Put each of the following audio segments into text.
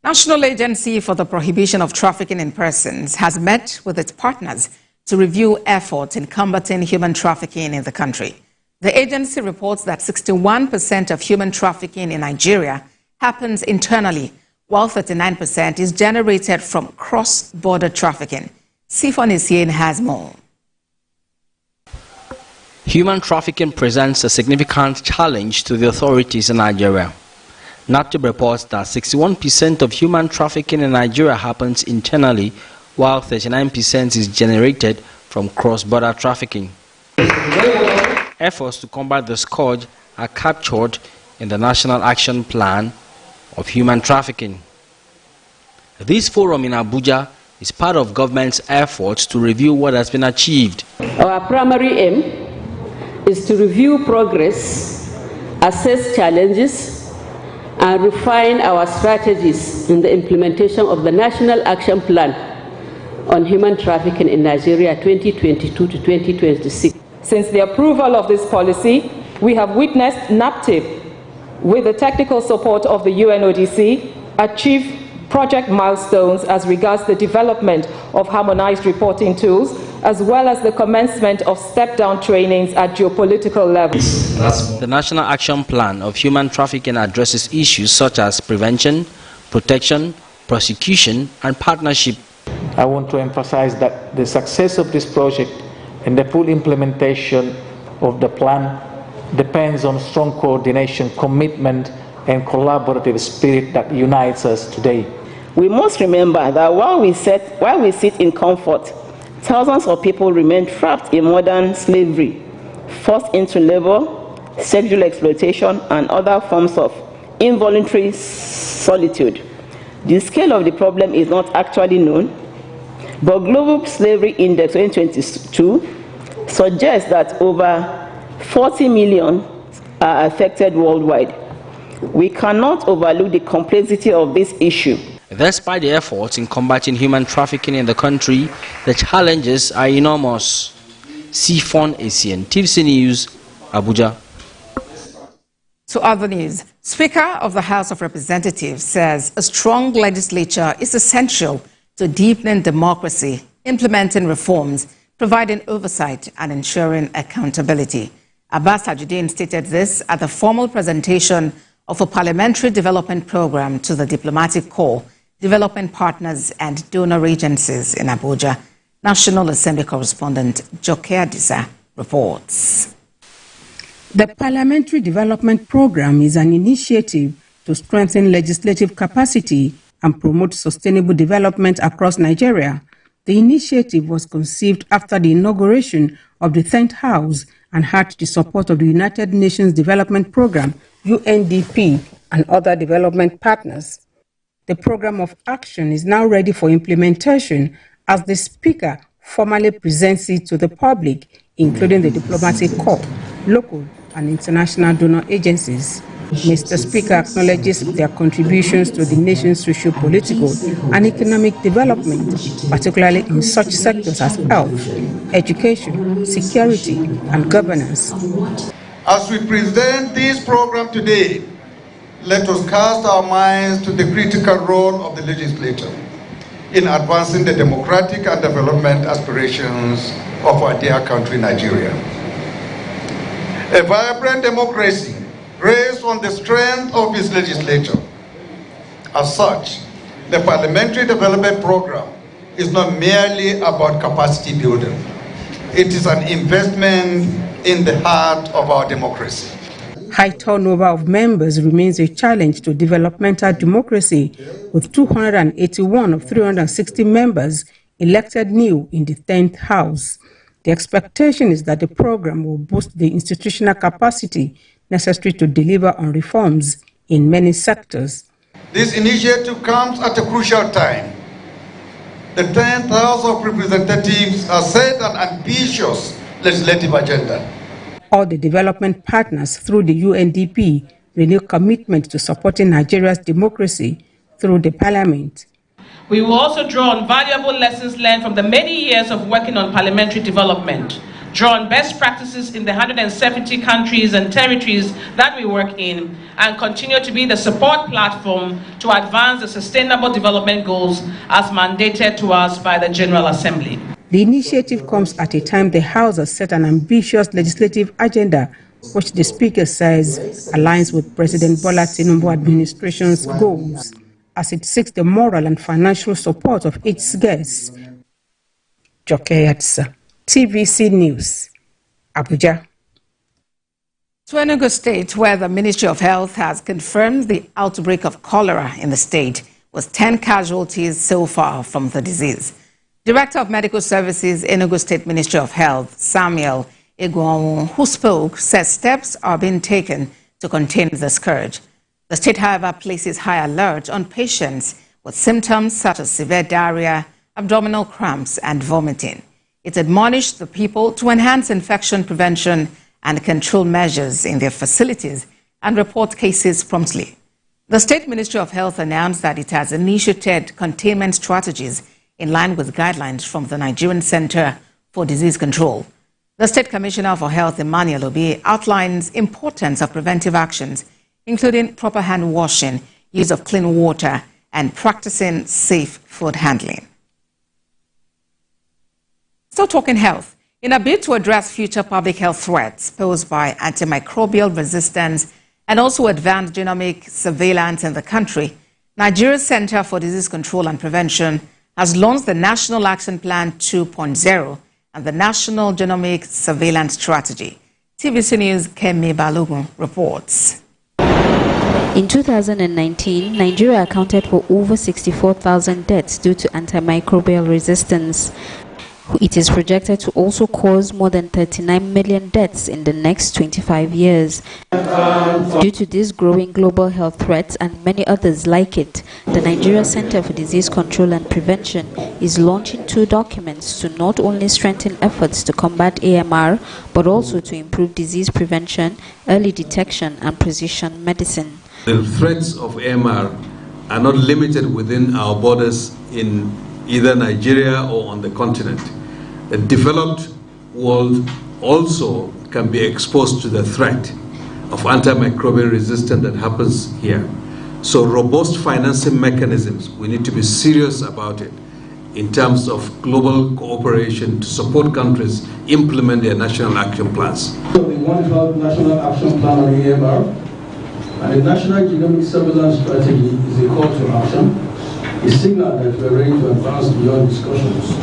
National Agency for the Prohibition of Trafficking in Persons has met with its partners to review efforts in combating human trafficking in the country. The agency reports that 61% of human trafficking in Nigeria happens internally, while 39% is generated from cross-border trafficking. Sifon Isien has more. Human trafficking presents a significant challenge to the authorities in Nigeria. NAPTIP reports that 61% of human trafficking in Nigeria happens internally, while 39% is generated from cross-border trafficking. Efforts to combat the scourge are captured in the National Action Plan of Human Trafficking. This forum in Abuja is part of government's efforts to review what has been achieved. Our primary aim is to review progress, assess challenges, and refine our strategies in the implementation of the National Action Plan on Human Trafficking in Nigeria 2022 to 2026. Since the approval of this policy, we have witnessed NAPTIP, with the technical support of the UNODC, achieve project milestones as regards the development of harmonized reporting tools, as well as the commencement of step-down trainings at geopolitical levels. The National Action Plan of Human Trafficking addresses issues such as prevention, protection, prosecution, and partnership. I want to emphasize that the success of this project and the full implementation of the plan depends on strong coordination, commitment, and collaborative spirit that unites us today. We must remember that while we sit in comfort, thousands of people remain trapped in modern slavery, forced into labor, sexual exploitation, and other forms of involuntary solitude. The scale of the problem is not actually known, but Global Slavery Index 2022 suggests that over 40 million are affected worldwide. We cannot overlook the complexity of this issue. Despite the efforts in combating human trafficking in the country, the challenges are enormous. Sifon Isien, TVC News, Abuja. To other news, Speaker of the House of Representatives says a strong legislature is essential to deepening democracy, implementing reforms, providing oversight, and ensuring accountability. Abbas Tajuddin stated this at the formal presentation of a parliamentary development program to the diplomatic corps, development partners, and donor agencies in Abuja. National Assembly correspondent Joke Adisa reports. The Parliamentary Development Program is an initiative to strengthen legislative capacity and promote sustainable development across Nigeria. The initiative was conceived after the inauguration of the 10th House and had the support of the United Nations Development Program, UNDP, and other development partners. The program of action is now ready for implementation as the Speaker formally presents it to the public, including the diplomatic corps, local and international donor agencies. Mr. Speaker acknowledges their contributions to the nation's socio-political and economic development, particularly in such sectors as health, education, security, and governance. As we present this program today, let us cast our minds to the critical role of the legislature in advancing the democratic and development aspirations of our dear country, Nigeria. A vibrant democracy rests on the strength of its legislature. As such, the Parliamentary Development Program is not merely about capacity building. It is an investment in the heart of our democracy. High turnover of members remains a challenge to developmental democracy, with 281 of 360 members elected new in the 10th House. The expectation is that the program will boost the institutional capacity necessary to deliver on reforms in many sectors. This initiative comes at a crucial time. The 10th House of Representatives has set an ambitious legislative agenda. All the development partners through the UNDP renew commitment to supporting Nigeria's democracy through the parliament. We will also draw on valuable lessons learned from the many years of working on parliamentary development, draw on best practices in the 170 countries and territories that we work in, and continue to be the support platform to advance the Sustainable Development Goals as mandated to us by the General Assembly. The initiative comes at a time the House has set an ambitious legislative agenda, which the Speaker says aligns with President Bola Tinubu administration's goals, as it seeks the moral and financial support of its guests. Joke Yatsa, TVC News, Abuja. To Enugu State, where the Ministry of Health has confirmed the outbreak of cholera in the state, with 10 casualties so far from the disease. Director of Medical Services, Enugu State Ministry of Health, Samuel Igwonwu, who spoke, says steps are being taken to contain the scourge. The state, however, places high alert on patients with symptoms such as severe diarrhea, abdominal cramps, and vomiting. It admonished the people to enhance infection prevention and control measures in their facilities and report cases promptly. The State Ministry of Health announced that it has initiated containment strategies in line with guidelines from the Nigerian Center for Disease Control. The State Commissioner for Health, Emmanuel Obi, outlines importance of preventive actions, including proper hand washing, use of clean water, and practicing safe food handling. Still talking health. In a bid to address future public health threats posed by antimicrobial resistance and also advanced genomic surveillance in the country, Nigeria's Center for Disease Control and Prevention has launched the National Action Plan 2.0 and the National Genomic Surveillance Strategy. TVC News' Kemi Balogun reports. In 2019, Nigeria accounted for over 64,000 deaths due to antimicrobial resistance. It is projected to also cause more than 39 million deaths in the next 25 years. Due to this growing global health threats and many others like it, the Nigeria Center for Disease Control and Prevention is launching 2 documents to not only strengthen efforts to combat AMR, but also to improve disease prevention, early detection, and precision medicine. The threats of AMR are not limited within our borders in either Nigeria or on the continent. The developed world also can be exposed to the threat of antimicrobial resistance that happens here. So robust financing mechanisms, we need to be serious about it in terms of global cooperation to support countries implement their national action plans. So we want to have national action plan on AMR, and the National Genomic Surveillance Strategy is a call to action, a signal that we are ready to advance beyond discussions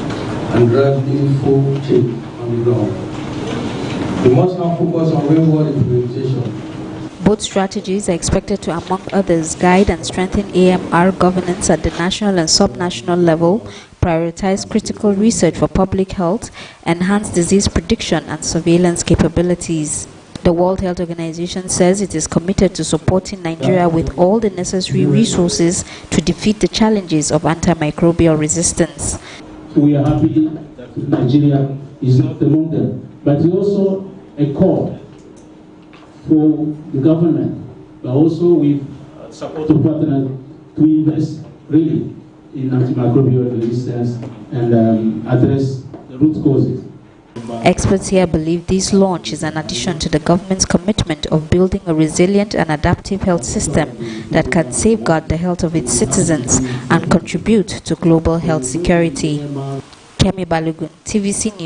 and drive meaningful change on the ground. We must now focus on real-world implementation. Both strategies are expected to, among others, guide and strengthen AMR governance at the national and subnational level, prioritize critical research for public health, enhance disease prediction and surveillance capabilities. The World Health Organization says it is committed to supporting Nigeria with all the necessary resources to defeat the challenges of antimicrobial resistance. So we are happy that Nigeria is not among them, but it's also a call for the government, but also with support of partners to invest really in antimicrobial resistance and address the root causes. Experts here believe this launch is an addition to the government's commitment of building a resilient and adaptive health system that can safeguard the health of its citizens and contribute to global health security. Kemi Balogun, TVC News.